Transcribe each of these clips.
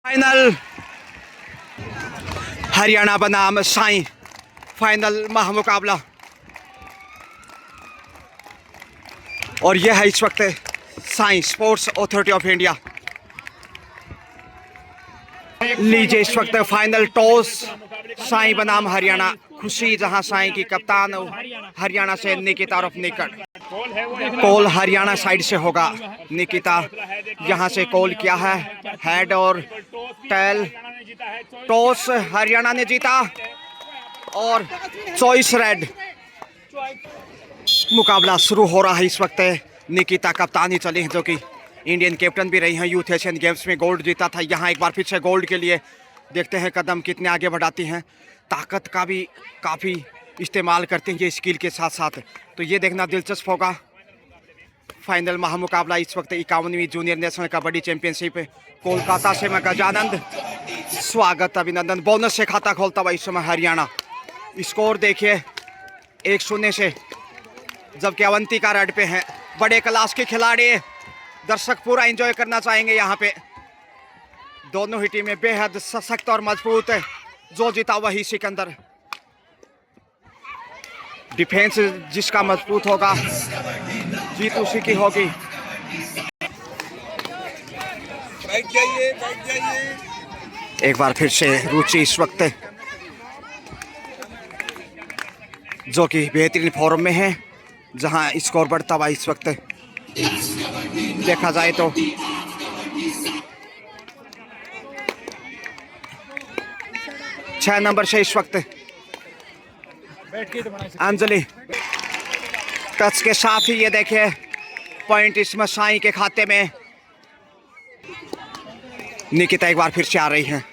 Final Haryana बनाम Sai final महामुकाबला। और यह है इस वक्त Sai sports authority of India. लीजिए इस वक्त फाइनल टॉस साई बनाम हरियाणा। खुशी जहां साई की कप्तान हरियाणा से निकिता और निकट। कॉल हरियाणा साइड से होगा। निकिता यहां से कॉल किया है हेड और टेल। टॉस हरियाणा ने जीता और चॉइस रेड। मुकाबला शुरू हो रहा है इस वक्त। निकिता कप्तानी चली है जो कि इंडियन कैप्टन भी रही हैं। यूथ एशियन गेम्स में गोल्ड जीता था। यहाँ एक बार फिर से गोल्ड के लिए देखते हैं कदम कितने आगे बढ़ाती हैं। ताकत का भी काफ़ी इस्तेमाल करते हैं ये स्किल के साथ साथ। तो ये देखना दिलचस्प होगा। फाइनल महामुकाबला इस वक्त 51वीं junior national kabaddi championship Kolkata से। मैं गजानंद स्वागत अभिनंदन। बोनस से खाता खोलता हुआ इस समय हरियाणा। स्कोर देखिए 1-0 से, जबकि अवंतिका रेड पे हैं। बड़े क्लास के खिलाड़ी, दर्शक पूरा एंजॉय करना चाहेंगे यहाँ पे। दोनों ही टीमें बेहद सशक्त और मजबूत है। जो जीता वही सिकंदर। डिफेंस जिसका मजबूत होगा जीत उसी की होगी। एक बार फिर से रुचि इस वक्त जो कि बेहतरीन फॉर्म में है, जहां स्कोर बढ़ता हुआ इस वक्त देखा जाए तो। छह नंबर से इस वक्त अंजलि टच के साथ ही ये देखिए पॉइंट इसमें साई के खाते में। निकिता एक बार फिर से आ रही है।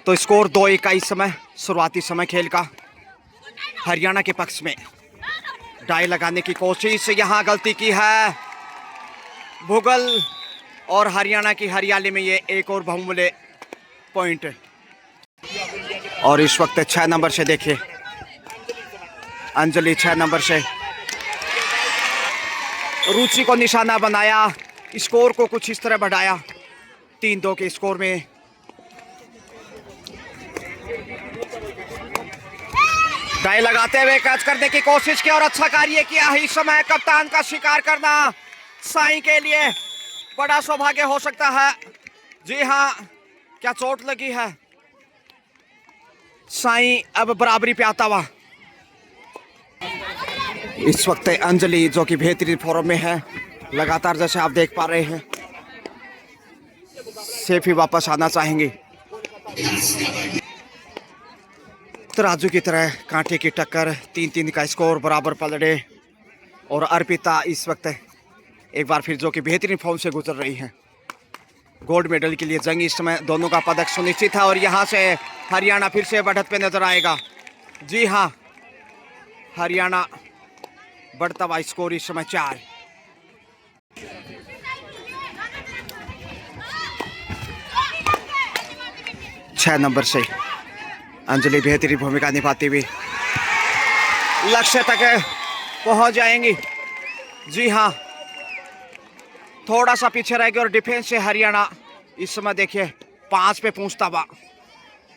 तो स्कोर 2-1 का इस समय शुरुआती समय खेल का हरियाणा के पक्ष में। डाई लगाने की कोशिश, यहाँ गलती की है भुगल और हरियाणा की हरियाली में ये एक और बहुमूल्य पॉइंट। और इस वक्त 6 नंबर से देखिए अंजलि 6 नंबर से रुचि को निशाना बनाया। स्कोर को कुछ इस तरह बढ़ाया 3-2 के स्कोर में। डाई लगाते हुए कैच करने की कोशिश की और अच्छा कार्य किया है। इस समय कप्तान का शिकार करना साई के लिए बड़ा सौभाग्य हो सकता है। जी हाँ, क्या चोट लगी है। साई अब बराबरी पे आता हुआ इस वक्त अंजलि जो कि बेहतरीन फॉर्म में है। लगातार जैसे आप देख पा रहे हैं सेफ ही वापस आना चाहेंगे। तराजू की तरह कांटे की टक्कर, 3-3 का स्कोर बराबर पलड़े। और अर्पिता इस वक्त एक बार फिर जो कि बेहतरीन फॉर्म से गुजर रही हैं। गोल्ड मेडल के लिए जंग इस समय दोनों का पदक सुनिश्चित है। और यहाँ से हरियाणा फिर से बढ़त पे नजर आएगा। जी हाँ, हरियाणा बढ़ता हुआ स्कोर इस समय 4। छह नंबर से अंजलि बेहतरीन भूमिका निभाती हुई लक्ष्य तक पहुंच जाएंगी। जी हाँ, थोड़ा सा पीछे रहेगी। और डिफेंस से हरियाणा इस समय देखिए 5 पे पहुंचता हुआ,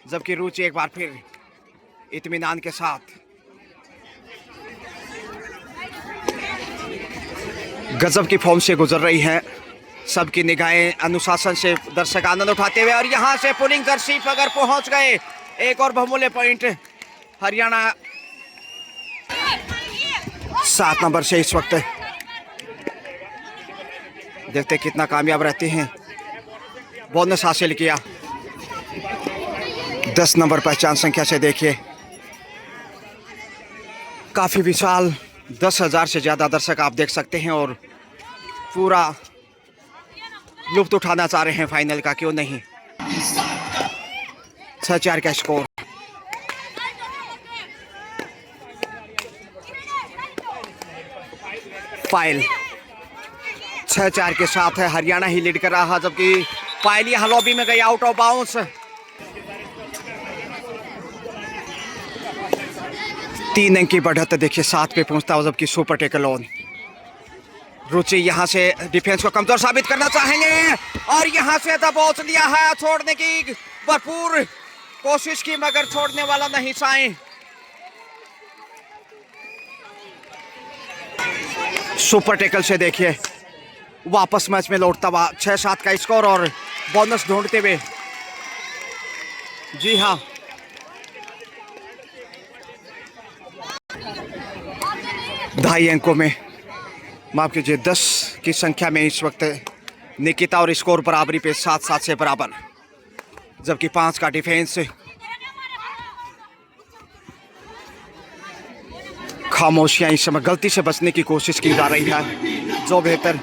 जबकि रुचि एक बार फिर इत्मीनान के साथ गजब की फॉर्म से गुजर रही हैं। सबकी निगाहें अनुशासन से दर्शक आनंद उठाते हुए। और यहां से पुलिंग जर्सी पर अगर पहुंच गए एक और बहुमूल्य पॉइंट हरियाणा। 7 नंबर से इस वक्त देखते कितना कामयाब रहते हैं। बोनस हासिल किया 10 नंबर पहचान संख्या से। देखिए काफी विशाल 10,000 से ज्यादा दर्शक आप देख सकते हैं और पूरा लुत्फ उठाना चाह रहे हैं फाइनल का। क्यों नहीं। 6-4 का स्कोर। पायल 6-4 के साथ है हरियाणा ही लीड कर रहा, जबकि पायल यहाँ लॉबी में गई आउट ऑफ बाउंस। 3 अंक की बढ़त देखिए 7 पे पहुंचता हुआ, जबकि सुपर टेकल ऑन रुचि यहाँ से डिफेंस को कमजोर साबित करना चाहेंगे और यहाँ से दबोच लिया है। छोड़ने की भरपूर कोशिश की मगर छोड़ने वाला नहीं साई। सुपर टैकल से देखिए वापस मैच में लौटता हुआ 6-7 का स्कोर और बोनस ढूंढते हुए। जी हाँ, ढाई अंकों में, माफ कीजिए 10 की संख्या में इस वक्त निकिता और स्कोर बराबरी पे 7-7 से बराबर, जबकि 5 का डिफेंस। खामोशियां इस समय गलती से बचने की कोशिश की जा रही है जो बेहतर।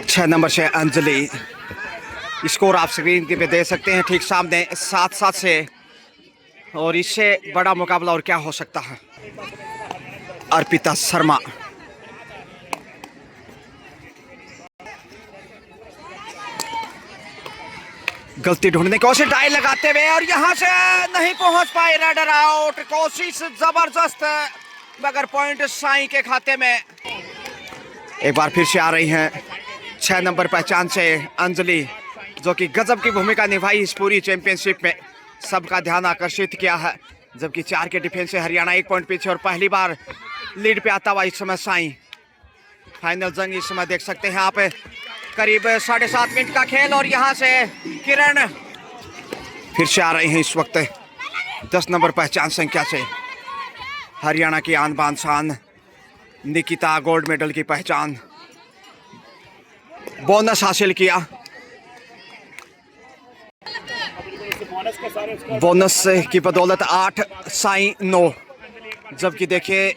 6 नंबर से अंजलि, स्कोर आप स्क्रीन पे दे सकते हैं ठीक सामने 7-7 से, और इससे बड़ा मुकाबला और क्या हो सकता है। अर्पिता शर्मा, गलती ढूंढने की कोशिश, डाई लगाते हुए और यहां से नहीं पहुंच पाए। राइडर आउट, कोशिश जबरदस्त मगर पॉइंट साई के खाते में। एक बार फिर से आ रही हैं 6 नंबर पहचान से अंजलि, जो कि गजब की भूमिका निभाई इस पूरी चैंपियनशिप में, सबका ध्यान आकर्षित किया है। जबकि 4 के डिफेंस से हरियाणा 1 पॉइंट पीछे और पहली बार लीड पे आता हुआ इस समय साई। फाइनल जंग इस समय देख सकते हैं आप, करीब 7.5 मिनट का खेल और यहां से किरण फिर से आ रही हैं इस वक्त 10 नंबर पहचान संख्या से। हरियाणा की आन बान शान निकिता, गोल्ड मेडल की पहचान, बोनस हासिल किया। बोनस की बदौलत 8, साई 9, जबकि देखिए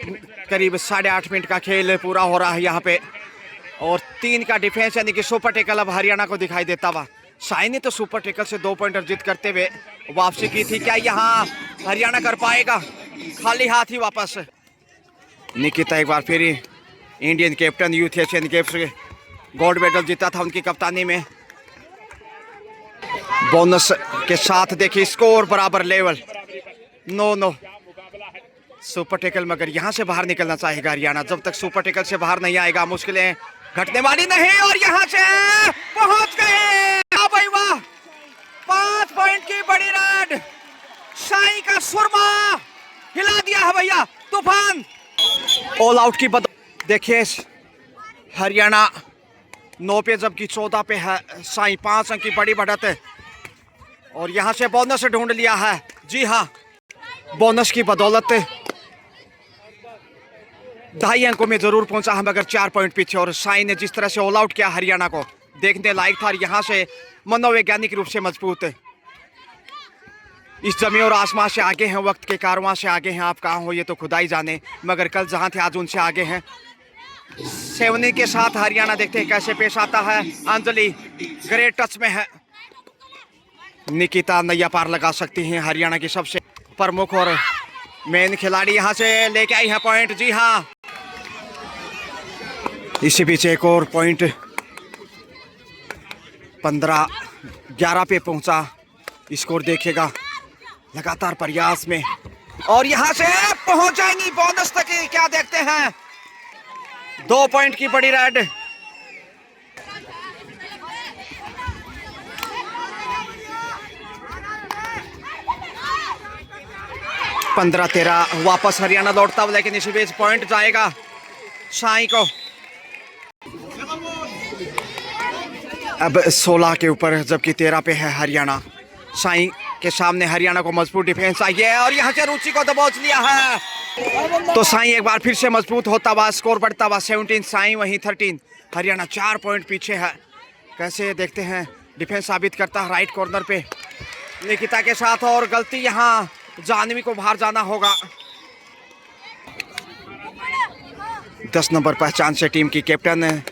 करीब 8.5 मिनट का खेल पूरा हो रहा है यहाँ पे, और 3 का डिफेंस यानी कि सुपर टेकल अब हरियाणा को दिखाई देता हुआ। साई ने तो सुपर टेकल से 2 पॉइंट अर्जित करते हुए वापसी की थी, क्या यहाँ हरियाणा कर पाएगा? खाली हाथ ही वापस। निकिता एक बार फिर Indian captain, youth Asian games gold medal जीता था उनकी कप्तानी में। बोनस के साथ देखिए स्कोर बराबर लेवल 9-9। सुपर टेकल मगर यहां से बाहर निकलना चाहेगा हरियाणा। जब तक सुपर टेकल से बाहर नहीं आएगा मुश्किलें घटने वाली नहीं, और यहां से पहुंच गए। भाई वाह, 5 पॉइंट की बड़ी राड, साई का सुरमा हिला दिया है भैया, तूफान। ऑल आउट की देखिए हरियाणा 9 पे जबकि 14 पे है साई। 5 अंक की बड़ी बढ़त है और यहां से बोनस ढूंढ लिया है। जी हां, बोनस की बदौलत 2.5 अंकों में जरूर पहुंचा है मगर 4 पॉइंट पीछे। और साई ने जिस तरह से ऑल आउट किया हरियाणा को, देखने लायक था। यहां से मनोवैज्ञानिक रूप से मजबूत है, इस जमीन और आसमान से आगे हैं, वक्त के कारवां से आगे हैं। आप कहाँ हो ये तो खुदा ही जाने, मगर कल जहां थे आज उनसे आगे हैं। सेवनी के साथ हरियाणा देखते हैं कैसे पेश आता है। अंजलि ग्रेट टच में है। निकिता नैया पार लगा सकती हैं, हरियाणा की सबसे प्रमुख और मेन खिलाड़ी यहां से लेके आई है पॉइंट। जी हां, इसी पीछे एक और पॉइंट 15-11 पे पहुंचा। स्कोर देखिएगा लगातार प्रयास में, और यहां से पहुंच जाएंगी बोनस तक। क्या देखते हैं, 2 पॉइंट की बड़ी राइड। पंद्रह 13 वापस हरियाणा लौटता हुआ, लेकिन इसी बीच पॉइंट जाएगा साई को। अब 16 के ऊपर जबकि 13 पे है हरियाणा। साई के सामने हरियाणा को मजबूत डिफेंस आई है और यहाँ से रुचि को दबोच लिया है। तो साई एक बार फिर से मजबूत होता हुआ, स्कोर बढ़ता हुआ 17 साई, वहीं 13 हरियाणा। 4 पॉइंट पीछे है। कैसे देखते हैं डिफेंस साबित करता है राइट कॉर्नर पे निकिता के साथ, और गलती यहाँ जानवी को बाहर जाना होगा। 10 नंबर पहचान से टीम की कैप्टन है,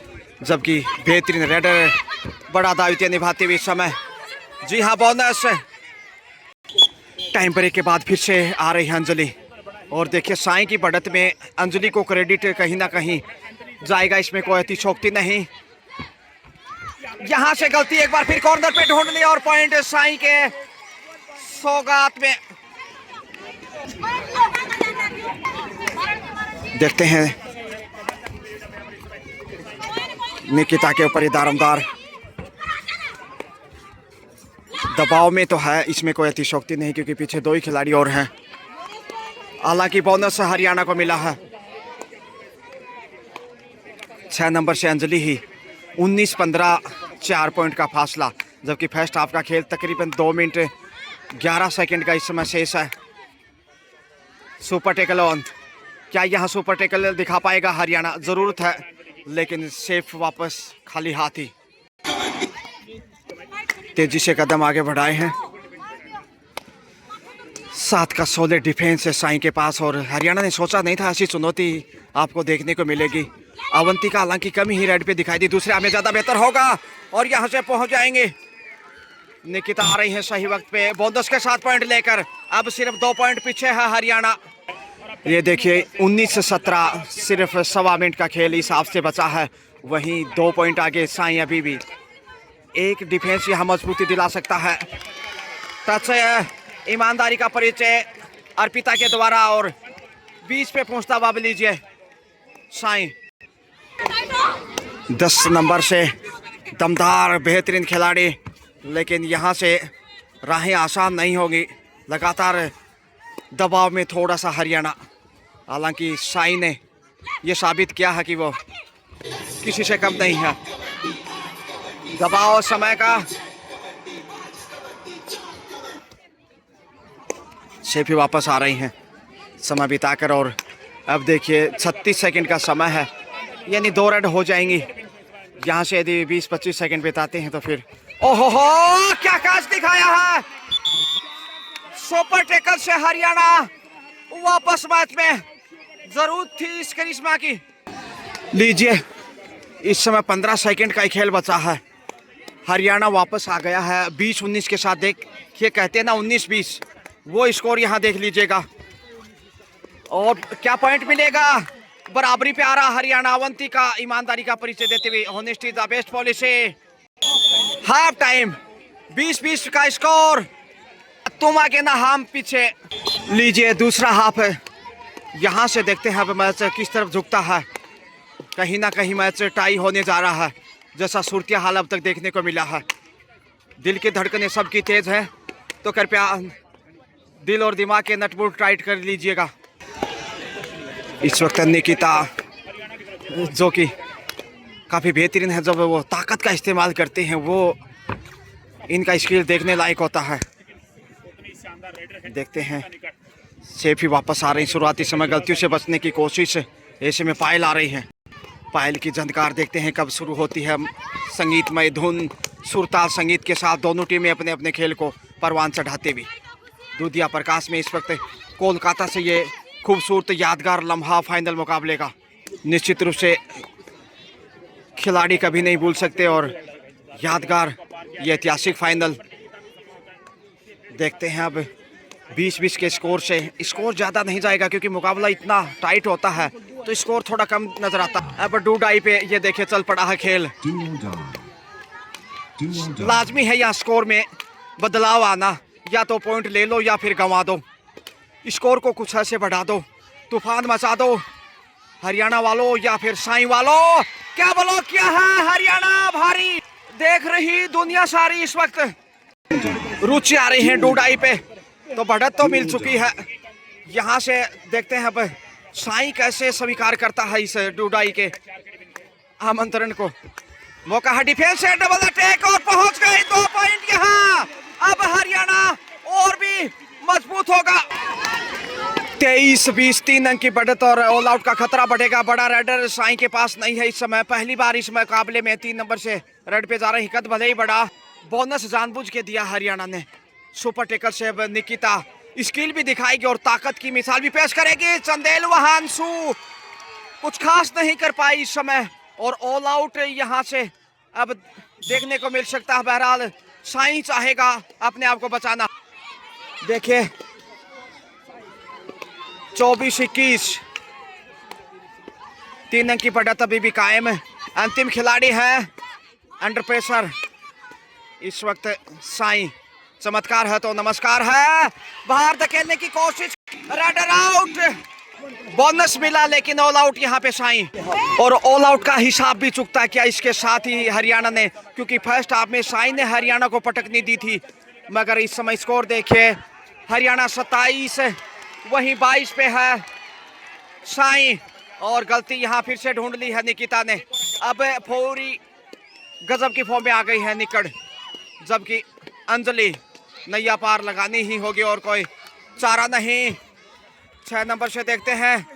जबकि बेहतरीन रेडर बड़ा दायित्व निभाते हुए समय। जी हाँ, बोनस। टाइम ब्रेक के बाद फिर से आ रही है अंजलि, और देखिए साई की बढ़त में अंजलि को क्रेडिट कहीं ना कहीं जाएगा, इसमें कोई अतिशोक्ति नहीं। यहां से गलती एक बार फिर कॉर्नर पे ढूंढ लिया और पॉइंट साई के सौगात में। देखते हैं निकिता के ऊपर ही दारोमदार दबाव में तो है, इसमें कोई अतिशयोक्ति नहीं क्योंकि पीछे दो ही खिलाड़ी और हैं। हालांकि बोनस हरियाणा को मिला है 6 नंबर से अंजलि ही। 19-15 4 पॉइंट का फासला, जबकि फर्स्ट हाफ का खेल तकरीबन 2 मिनट 11 सेकंड का इस समय शेष है। सुपर टेकल ऑन, क्या यहाँ सुपर टेकल दिखा पाएगा हरियाणा? जरूरत है, लेकिन सेफ वापस खाली हाथ ही। तेजी से कदम आगे बढ़ाए हैं। 7 का सॉलिड डिफेंस है साई के पास, और हरियाणा ने सोचा नहीं था ऐसी चुनौती आपको देखने को मिलेगी। अवंतिका हालांकि कम ही रेड पे दिखाई दी, दूसरे हमें ज्यादा बेहतर होगा और यहाँ से पहुंच जाएंगे। निकिता आ रही है सही वक्त पे, बोनस के 7 पॉइंट लेकर। अब सिर्फ 2 पॉइंट पीछे है हरियाणा। ये देखिए 19 से 17, सिर्फ 1.25 मिनट का खेल इस हाफ से बचा है। वहीं 2 पॉइंट आगे साई अभी भी। एक डिफेंस यहाँ मजबूती दिला सकता है। टच ईमानदारी का परिचय अर्पिता के द्वारा, और 20 पे पहुंचता हुआ लीजिए साई। 10 नंबर से दमदार बेहतरीन खिलाड़ी, लेकिन यहाँ से राहें आसान नहीं होगी। लगातार दबाव में थोड़ा सा हरियाणा। हालांकि साई ने ये साबित किया है कि वो किसी से कम नहीं है। दबाव समय का शेफ ही वापस आ रही हैं समय बिताकर, और अब देखिए 36 सेकंड का समय है, यानी 2 रेड हो जाएंगी। यहाँ से यदि 20-25 सेकंड बिताते हैं तो फिर ओहो हो, क्या काज दिखाया है। सुपर टेकल से हरियाणा वापस मैच में। जरूरत थी इस करिश्मा की। लीजिए इस समय 15 सेकंड का ही खेल बचा है। हरियाणा वापस आ गया है 20-19 के साथ। देखिए कहते हैं ना 19-20, वो स्कोर यहाँ देख लीजिएगा। और क्या पॉइंट मिलेगा? बराबरी पे आ रहा हरियाणा। अवंतिका ईमानदारी का परिचय देते हुए, honesty the best policy. Half time 20-20 का स्कोर, तुम आगे ना हम पीछे। लीजिए दूसरा हाफ है, यहाँ से देखते हैं अब मैच किस तरफ झुकता है। कहीं ना कहीं मैच टाई होने जा रहा है, जैसा सूरत हाल अब तक देखने को मिला है। दिल की धड़कनें सबकी तेज है, तो कृपया दिल और दिमाग के नटबोल्ट टाइट कर लीजिएगा। इस वक्त निकिता जो कि काफ़ी बेहतरीन है, जब वो ताकत का इस्तेमाल करते हैं वो इनका स्किल देखने लायक होता है। देखते हैं सेफ ही वापस आ रही। शुरुआती समय गलतियों से बचने की कोशिश, ऐसे में पायल आ रही है। पायल की झनकार देखते हैं कब शुरू होती है। संगीतमय धुन, सुरताल संगीत के साथ दोनों टीमें अपने अपने खेल को परवान चढ़ाते हुए दूधिया प्रकाश में इस वक्त कोलकाता से ये खूबसूरत यादगार लम्हा फाइनल मुकाबले का। निश्चित रूप से खिलाड़ी कभी नहीं भूल सकते, और यादगार ये ऐतिहासिक फाइनल देखते हैं। अब 20-20 के स्कोर से स्कोर ज़्यादा नहीं जाएगा क्योंकि मुकाबला इतना टाइट होता है, तो स्कोर थोड़ा कम नजर आता है। अब डू डाई पे ये देखिए चल पड़ा है खेल। लाजमी है यहाँ स्कोर में बदलाव आना, या तो पॉइंट ले लो या फिर गंवा दो। स्कोर को कुछ ऐसे बढ़ा दो, तूफान मचा दो हरियाणा वालों या फिर साई वालों। क्या बोलो, क्या है हरियाणा भारी, देख रही दुनिया सारी। इस वक्त रुचि आ रही है डूडाई पे, तो बढ़त तो मिल चुकी है। यहाँ से देखते हैं अब साई कैसे स्वीकार करता है इस डूडाई के आमंत्रण को। मौका है डिफेंस से, डबल अटैक और पहुंच गए 2 पॉइंट यहाँ। अब हरियाणा और भी मजबूत होगा। 23-20 3 अंक की बढ़त और ऑल आउट का खतरा बढ़ेगा। बड़ा रेडर साई के पास नहीं है इस समय। पहली बार इस मुकाबले में 3 नंबर से रेड पे जा रहे। कद भले ही बड़ा, बोनस जानबूझ के दिया हरियाणा ने। सुपर टेकल से अब निकिता स्किल भी दिखाएगी और ताकत की मिसाल भी पेश करेगी। चंदेल वहांसु कुछ खास नहीं कर पाई इस समय, और ऑल आउट यहाँ से अब देखने को मिल सकता है। बहरहाल साई चाहेगा अपने आप को बचाना। देखिए 24-21 3 अंक की बढ़त अभी भी कायम है। अंतिम खिलाड़ी है अंडर प्रेशर इस वक्त साई। चमत्कार है तो नमस्कार है। बाहर धकेलने की कोशिश, रेडर आउट। बोनस मिला लेकिन ऑल आउट यहाँ पे साई, और ऑल आउट का हिसाब भी चुकता है क्या इसके साथ ही हरियाणा ने, क्योंकि फर्स्ट हाफ में साई ने हरियाणा को पटकनी दी थी। मगर इस समय स्कोर देखिए, हरियाणा 27 वहीं 22 पे है साई, और गलती यहाँ फिर से ढूंढ ली है निकिता ने। अब पूरी गजब की फॉर्म में आ गई है निकड़, जबकि अंजलि नैया पार लगानी ही होगी और कोई चारा नहीं। 6 नंबर से देखते हैं,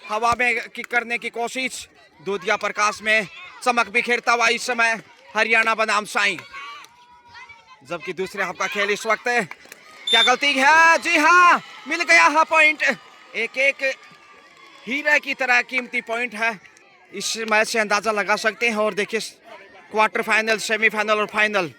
हवा में किक करने की कोशिश, दूधिया प्रकाश में चमक बिखेरता हुआ इस समय हरियाणा बनाम साई। जबकि दूसरे हाफ का खेल इस वक्त, क्या गलती है? जी हाँ, मिल गया है पॉइंट। एक एक हीरे की तरह कीमती पॉइंट है। इस मैच से अंदाजा लगा सकते हैं। और देखिए, क्वार्टर फाइनल, सेमीफाइनल और फाइनल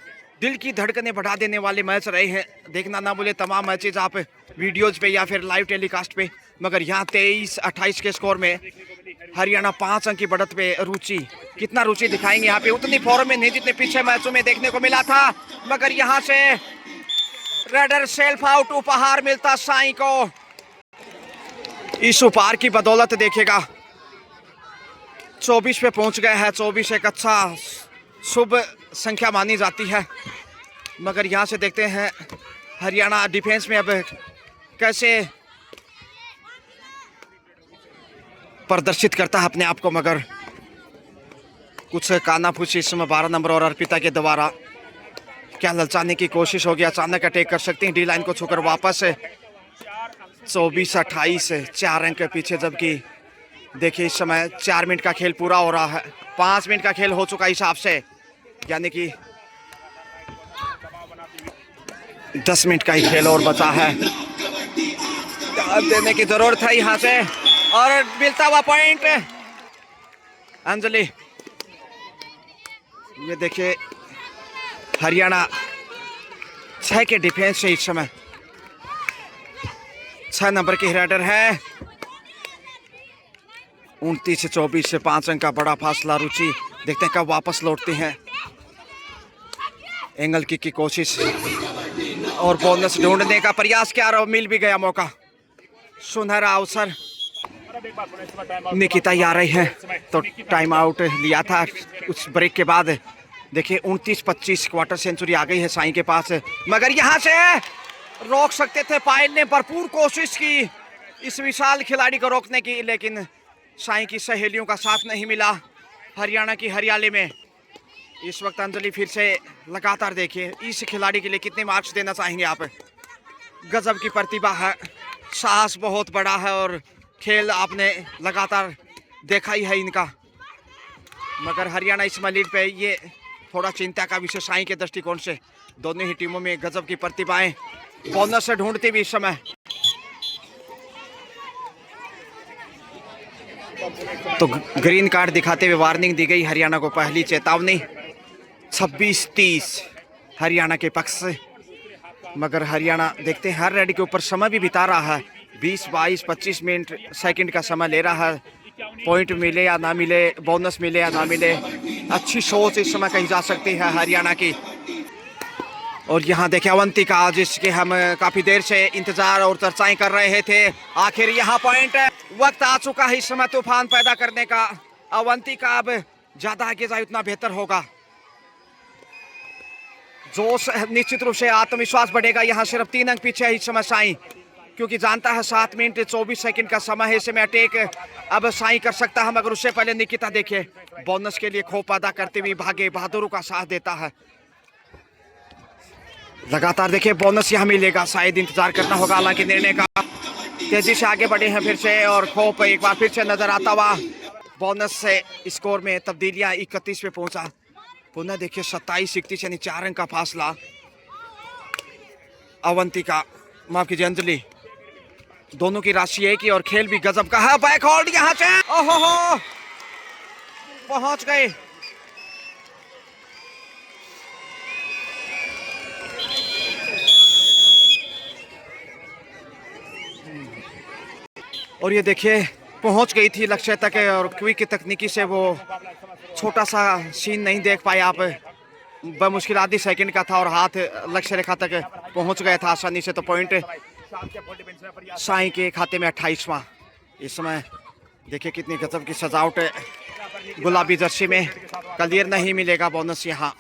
दिल की धड़कनें बढ़ा देने वाले मैच रहे हैं। देखना ना भूले तमाम मैचेज आप वीडियोज पे या फिर लाइव टेलीकास्ट पे। मगर यहाँ 23-28 के स्कोर में हरियाणा 5 अंक की बढ़त पे रुचि, कितना रुचि दिखाएंगे यहाँ पे, उतनी फॉर्म में नहीं जितने पीछे मैचों में देखने को मिला था। मगर यहाँ से रेडर सेल्फ आउट उपहार मिलता साई को। इस उपहार की बदौलत देखिएगा 24 पे पहुंच गए हैं। 24 एक अच्छा शुभ संख्या मानी जाती है। मगर यहाँ से देखते हैं हरियाणा डिफेंस में अब कैसे प्रदर्शित करता है अपने आप को। मगर कुछ कानाफूसी इस समय 12 नंबर और अर्पिता के द्वारा क्या ललचाने की कोशिश होगी। अचानक अटैक कर सकते हैं डी लाइन को छूकर वापस। 24-28 4 अंक के पीछे। जबकि देखिए इस समय 4 मिनट का खेल पूरा हो रहा है, 5 मिनट का खेल हो चुका हिसाब से, यानी कि 10 मिनट का ही खेल और बचा है। देने की जरूरत है यहाँ से, और मिलता हुआ पॉइंट अंजलि। ये देखिए हरियाणा 6 के डिफेंस से इस समय 6 नंबर की रेडर है। 29-24 से 5 अंक का बड़ा फासला। रुचि देखते हैं कब वापस लौटती हैं। एंगल किक की कोशिश और बोनस ढूंढने का प्रयास किया और मिल भी गया मौका। सुनहरा अवसर। निकिता आ रही है तो टाइम आउट लिया था उस ब्रेक के बाद। देखिए 29-25 क्वार्टर सेंचुरी आ गई है साई के पास। मगर यहाँ से रोक सकते थे, पायल ने भरपूर कोशिश की इस विशाल खिलाड़ी को रोकने की, लेकिन साई की सहेलियों का साथ नहीं मिला हरियाणा की हरियाली में। इस वक्त अंजलि फिर से लगातार देखिए इस खिलाड़ी के लिए कितने मार्क्स देना चाहेंगे आप। गजब की प्रतिभा है, साहस बहुत बड़ा है और खेल आपने लगातार देखा ही है इनका। मगर हरियाणा इस लीड पे, ये थोड़ा चिंता का विषय साई के दृष्टिकोण से। दोनों ही टीमों में गजब की प्रतिभाएं बोनस से ढूंढती भी इस समय। तो ग्रीन कार्ड दिखाते हुए वार्निंग दी गई हरियाणा को, पहली चेतावनी 26-30 हरियाणा के पक्ष से। मगर हरियाणा देखते हैं हर रेडी के ऊपर समय भी बिता रहा है, 20, 22, 25 मिनट सेकंड का समय ले रहा है। पॉइंट मिले या ना मिले, बोनस मिले या ना मिले, अच्छी सोच इस समय कही जा सकती है हरियाणा की। और यहाँ देखे अवंतिका, जिसके हम काफी देर से इंतजार और चर्चाएं कर रहे थे, आखिर यहाँ पॉइंट वक्त आ चुका है इस समय तूफान पैदा करने का। अवंतिका अब ज्यादा आगे जाए उतना बेहतर होगा। जोश, निश्चित रूप से आत्मविश्वास बढ़ेगा। यहाँ सिर्फ 3 अंक पीछे है इस समय साई, क्योंकि जानता है 7 मिनट 24 सेकंड का समय है। इसमें अटैक अब साई कर सकता है, मगर उससे पहले निकिता देखिए बोनस के लिए खौफ पैदा करते हुए भागे, बहादुरों का साथ देता है। लगातार देखिए बोनस यहाँ मिलेगा, शायद इंतजार करना होगा हालांकि निर्णय का। तेजी से आगे बढ़े हैं फिर से, और खौफ एक बार फिर से नजर आता हुआ। बोनस से स्कोर में तब्दीलियां 31 पे पहुंचा। पुनः देखिए 27-31 यानी 4 अंक का फासला। अवंतिका, माफ कीजिए अंजलि, दोनों की राशि एक ही और खेल भी गजब का है। बैक होल्ड यहाँ से, ओहो पहुंच गए। और ये देखिए पहुंच गई थी लक्ष्य तक, और क्विक तकनीकी से वो छोटा सा सीन नहीं देख पाए आप। बमुश्किल आधी सेकंड का था और हाथ लक्ष्य रेखा तक पहुंच गया था आसानी से। तो पॉइंट साई के खाते में 28वां। इस समय देखिए कितनी गजब की सजावट है, गुलाबी जर्सी में। क्लियर नहीं मिलेगा बोनस यहाँ।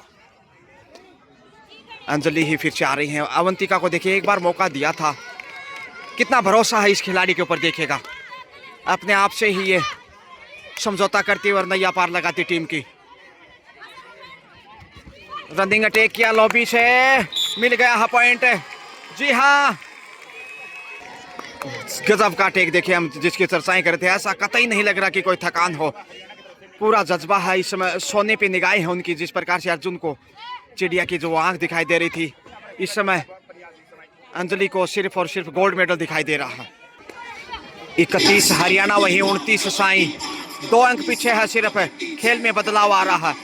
अंजलि ही फिर से आ रही हैं। अवंतिका को देखिए एक बार मौका दिया था, कितना भरोसा है इस खिलाड़ी के ऊपर। देखिएगा अपने आप से ही ये समझौता करती और नैया पार लगाती टीम की। रनिंग अटैक किया लॉबी से, मिल गया है पॉइंट। जी हाँ, गजब का टेक देखिए हम जिसकी चर्चाएं कर रहे थे। ऐसा कतई नहीं लग रहा कि कोई थकान हो, पूरा जज्बा है इस समय। सोने पे निगाहें हैं उनकी। जिस प्रकार से अर्जुन को चिड़िया की जो आंख दिखाई दे रही थी, इस समय अंजलि को सिर्फ और सिर्फ गोल्ड मेडल दिखाई दे रहा है। 31 हरियाणा, वहीं 29 साई। 2 अंक पीछे है सिर्फ। खेल में बदलाव आ रहा है,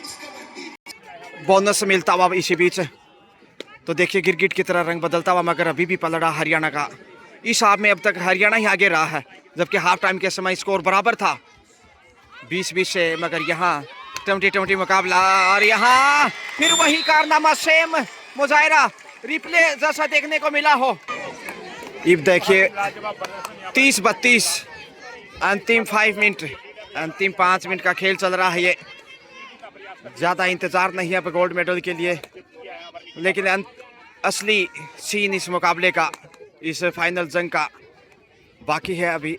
बोनस मिलता हुआ इसी बीच। तो देखिए गिरगिट की तरह रंग बदलता हुआ, मगर अभी भी पलड़ा हरियाणा का। इस हाफ में अब तक हरियाणा ही आगे रहा है, जबकि हाफ टाइम के समय स्कोर बराबर था 20-20 से। मगर यहाँ 20-20 मुकाबला, और यहाँ फिर वही कारनामा, सेम मुजाहिरा रिप्ले जैसा देखने को मिला हो। अब देखिए 30-32 अंतिम 5 मिनट, अंतिम 5 मिनट का खेल चल रहा है। ये ज़्यादा इंतज़ार नहीं है अब गोल्ड मेडल के लिए, लेकिन असली सीन इस मुकाबले का, इस फाइनल जंग का बाकी है अभी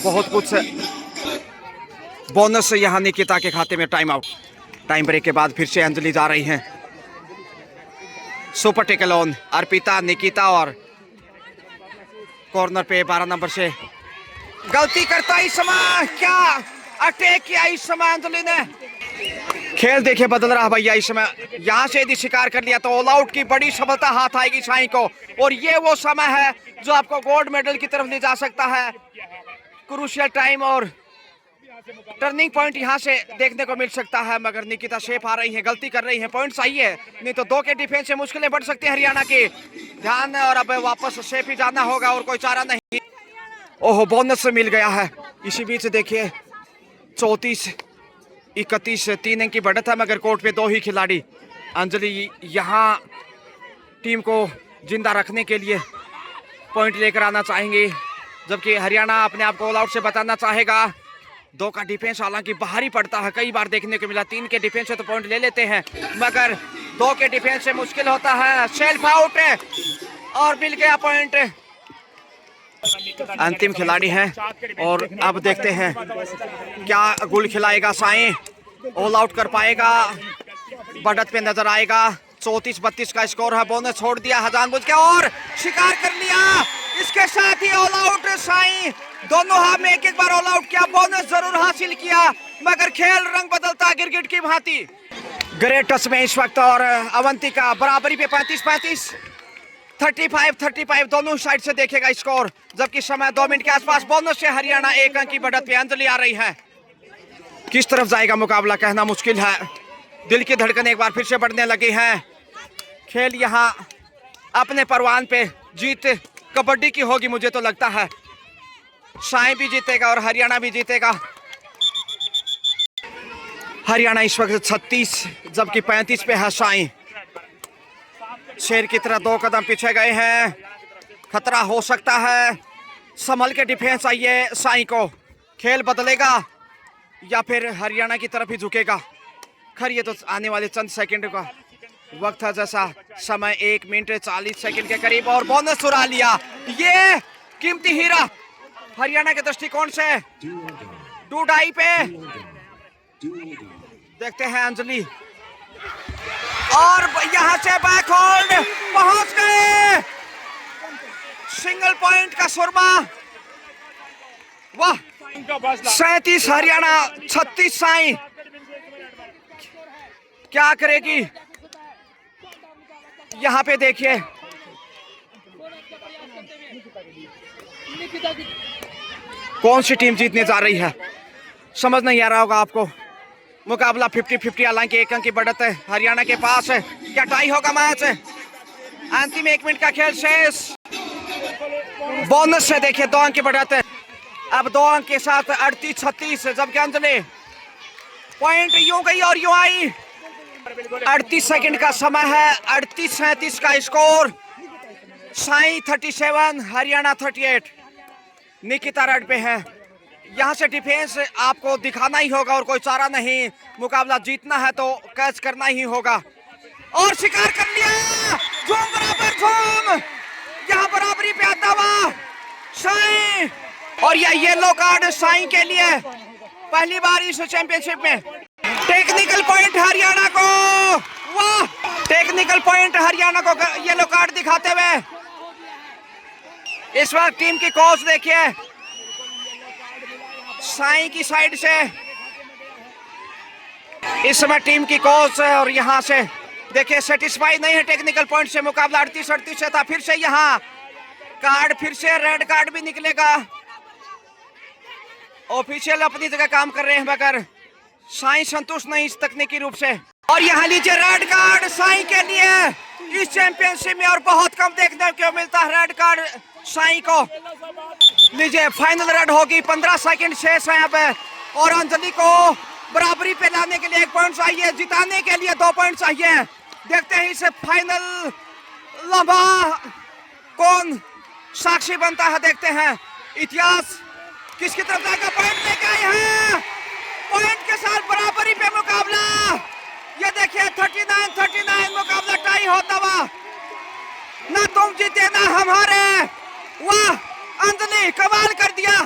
बहुत कुछ। बोनस यहाँ निकिता के खाते में। टाइम आउट, टाइम ब्रेक के बाद फिर से अंजलि जा रही हैं। Super tackle on, Arpita, Nikita और कॉर्नर पे 12 नंबर से गलती करता इस समय। क्या अटैक किया इस समय अंजलि ने। खेल देखिए बदल रहा भैया इस समय। यहाँ से यदि शिकार कर लिया तो ऑल आउट की बड़ी सफलता हाथ आएगी साई को, और ये वो समय है जो आपको गोल्ड मेडल की तरफ ले जा सकता है। क्रूशियल टाइम और टर्निंग पॉइंट यहाँ से देखने को मिल सकता है। मगर निकिता शेफ आ रही है, गलती कर रही है। पॉइंट सही है, नहीं तो 2 के डिफेंस से मुश्किलें बढ़ सकती है हरियाणा की। ध्यान, और अब वापस शेफ ही जाना होगा और कोई चारा नहीं। ओहो, बोनस मिल गया है इसी बीच। देखिए 34-31, 3 अंक की बढ़त है, मगर कोर्ट पे 2 ही खिलाड़ी। अंजलि यहाँ टीम को जिंदा रखने के लिए पॉइंट लेकर आना चाहेंगे, जबकि हरियाणा अपने आप को ऑल आउट से बताना चाहेगा। 2 का डिफेंस हालांकि बाहरी पड़ता है, कई बार देखने को मिला। 3 के डिफेंस से तो पॉइंट ले लेते हैं, मगर 2 के डिफेंस से मुश्किल होता है। सेल्फ आउट है और मिल गया पॉइंट। अंतिम खिलाड़ी हैं और अब देखते हैं क्या गुल खिलाएगा साई, ऑल आउट कर पाएगा, बढ़त पे नजर आएगा। 34-32 का स्कोर है। बोनस छोड़ दिया है जानबूझ के और शिकार कर लिया। इसके साथ ही ऑल आउट साई। दोनों हाथ में एक बार ऑल आउट किया, बोनस जरूर हासिल किया, मगर खेल रंग बदलता गिरगिट की भांति। ग्रेट टच में इस वक्त, और अवंतिका बराबरी पे 35-35, 35-35 दोनों साइड से देखेगा स्कोर। जबकि समय 2 मिनट के आसपास। बोनस से हरियाणा 1 अंक की बढ़त पे। अंजलि आ रही है। किस तरफ जाएगा मुकाबला कहना मुश्किल है। दिल की धड़कन एक बार फिर से बढ़ने लगी हैं। खेल यहाँ अपने परवान पे। जीत कबड्डी की होगी मुझे तो लगता है। साई भी जीतेगा और हरियाणा भी जीतेगा। हरियाणा इस वक्त 36 जबकि 35 पे है साई। शेर की तरह 2 कदम पीछे गए हैं। खतरा हो सकता है। संभल के डिफेंस आइए साई को। खेल बदलेगा या फिर हरियाणा की तरफ ही झुकेगा। खैर ये तो आने वाले चंद सेकंड का वक्त है। जैसा समय 1 मिनट 40 सेकंड के करीब, और बोनस चुरा लिया। ये कीमती हीरा हरियाणा के दृष्टिकोण से। डूडाई पे देखते हैं अंजलि, और यहां से बैक होल्ड पहुंच गए। सिंगल पॉइंट का सुरमा। वाह, 37 हरियाणा 36 साई। क्या करेगी यहां पे देखिए। कौन सी टीम जीतने जा रही है समझ नहीं आ रहा होगा आपको। मुकाबला 50-50, हालांकि 1 अंक की बढ़त है हरियाणा के पास है। क्या टाई होगा मैच? अंतिम 1 मिनट का खेल शेष। बोनस से देखिए 2 अंक की बढ़त है। अब 2 अंक के साथ 38-36, जबकि अंजलि पॉइंट यूं गई और यूं आई। 38 सेकंड का समय है। 38-37 का स्कोर। साई 37, हरियाणा 38। निकिता रेड पे है। यहाँ से डिफेंस आपको दिखाना ही होगा और कोई चारा नहीं, मुकाबला जीतना है तो कैच करना ही होगा। और शिकार कर लिया, झूम बराबर झूम, यहाँ बराबरी पे आता हुआ साई, और यह येलो कार्ड साई के लिए पहली बार इस चैंपियनशिप में। टेक्निकल पॉइंट हरियाणा को, वाह, टेक्निकल पॉइंट हरियाणा को येलो कार्ड दिखाते हुए। इस वक्त टीम की कोच देखिए, साई की साइड से इस समय टीम की कोच है, और यहां से देखिए सेटिस्फाई नहीं है टेक्निकल पॉइंट से। मुकाबला 38-38 से था, फिर से यहां कार्ड, फिर से रेड कार्ड भी निकलेगा। ऑफिशियल अपनी जगह काम कर रहे हैं मगर साई संतुष्ट नहीं इस तकनीकी रूप से। और यहाँ लीजिए रेड कार्ड साई के लिए इस चैंपियनशिप में, और बहुत कम देखने को मिलता है रेड कार्ड साई को। लीजिए फाइनल रेड होगी, 15 सेकंड शेष है अब, और अंजलि को बराबरी पे लाने के लिए 1 पॉइंट चाहिए, जिताने के लिए 2 पॉइंट चाहिए। देखते हैं इस फाइनल लम्हा कौन साक्षी बनता है, देखते हैं इतिहास किसकी तरफ जाएगा। पॉइंट लेके आए हैं, पॉइंट के साथ बराबरी पे मुकाबला। ये देखिए 39-39 मुकाबला टाई होता हुआ, ना तुम जीते ना हम हारे। वाह अंजलि कमाल कर दिया,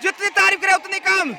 जितनी तारीफ करे उतनी कम।